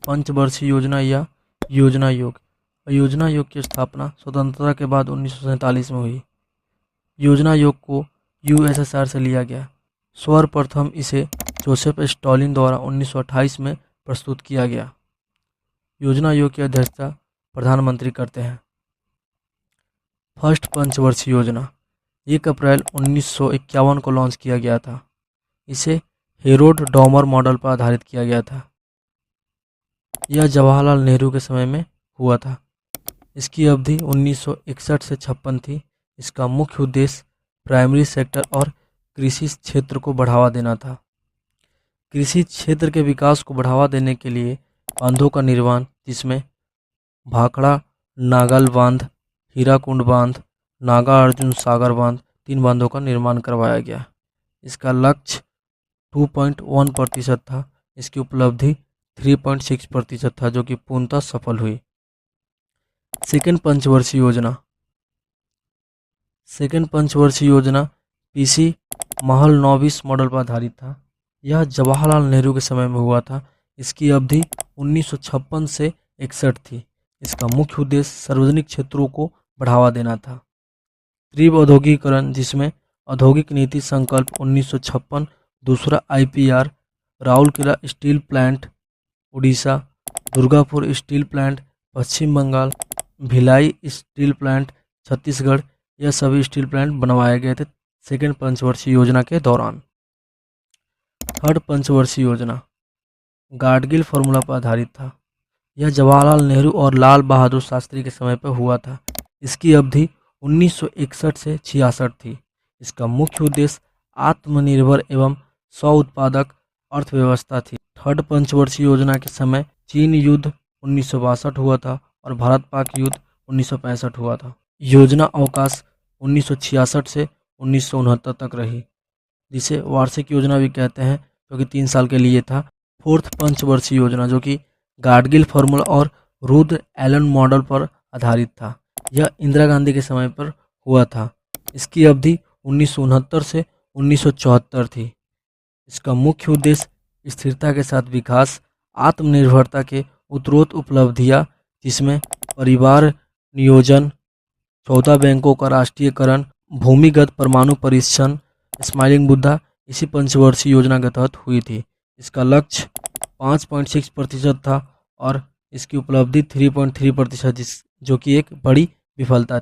पंचवर्षीय योजना या योजना आयोग। योजना आयोग की स्थापना स्वतंत्रता के बाद 1947 में हुई। योजना आयोग को यूएसएसआर से लिया गया। सर्वप्रथम इसे जोसेफ स्टॉलिन द्वारा 1928 में प्रस्तुत किया गया। योजना आयोग की अध्यक्षता प्रधानमंत्री करते हैं। फर्स्ट पंचवर्षीय योजना 1 अप्रैल 1951 को लॉन्च किया गया था। इसे हेरोड डॉमर मॉडल पर आधारित किया गया था। यह जवाहरलाल नेहरू के समय में हुआ था। इसकी अवधि 1961 से 56 थी। इसका मुख्य उद्देश्य प्राइमरी सेक्टर और कृषि क्षेत्र को बढ़ावा देना था। कृषि क्षेत्र के विकास को बढ़ावा देने के लिए बांधों का निर्माण, जिसमें भाखड़ा नागल बांध, हीराकुंड बांध, नागा अर्जुन सागर बांध, 3 बांधों का निर्माण करवाया गया। इसका लक्ष्य 2.1% था। इसकी उपलब्धि 3.6% था, जो कि पूर्णतः सफल हुई। सेकेंड पंचवर्षीय योजना पीसी महलनोबिस मॉडल पर आधारित था। यह जवाहरलाल नेहरू के समय में हुआ था। इसकी अवधि 1956 से 61 थी। इसका मुख्य उद्देश्य सार्वजनिक क्षेत्रों को बढ़ावा देना था। तीव्र औद्योगिकरण, जिसमें औद्योगिक नीति संकल्प 1956, दूसरा IPR, Rourkela steel plant Orissa, Durgapur steel plant Paschim Bengal, Bhilai steel plant Chhattisgarh, यह सभी स्टील प्लांट बनवाए गए थे सेकेंड पंचवर्षीय योजना के दौरान। थर्ड पंचवर्षीय योजना गाडगिल फार्मूला पर आधारित था। यह जवाहरलाल नेहरू और लाल बहादुर शास्त्री के समय पर हुआ था। इसकी अवधि 1961 से 66 थी। इसका मुख्य उद्देश्य आत्मनिर्भर एवं स्व-उत्पादक अर्थव्यवस्था थी। थर्ड पंचवर्षीय योजना के समय चीन युद्ध 1962 हुआ था और भारत पाक युद्ध 1965 हुआ था। योजना अवकाश 1966 से 1969 तक रही, जिसे वार्षिक योजना भी कहते हैं, जो कि 3 साल के लिए था। फोर्थ पंचवर्षीय योजना, जो कि गाडगिल फार्मूला और रुद एलन मॉडल पर आधारित था, यह इंदिरा गांधी के समय पर हुआ था। इसकी अवधि 1969 से 1974 थी। इसका मुख्य उद्देश्य स्थिरता के साथ विकास, आत्मनिर्भरता के उत्तरोत्तर उपलब्धियां, जिसमें परिवार नियोजन, 14 बैंकों का राष्ट्रीयकरण, भूमिगत परमाणु परीक्षण, स्माइलिंग बुद्धा इसी पंचवर्षीय योजना के तहत हुई थी। इसका लक्ष्य 5.6% था और इसकी उपलब्धि 3.3%, जो कि एक बड़ी विफलता थी।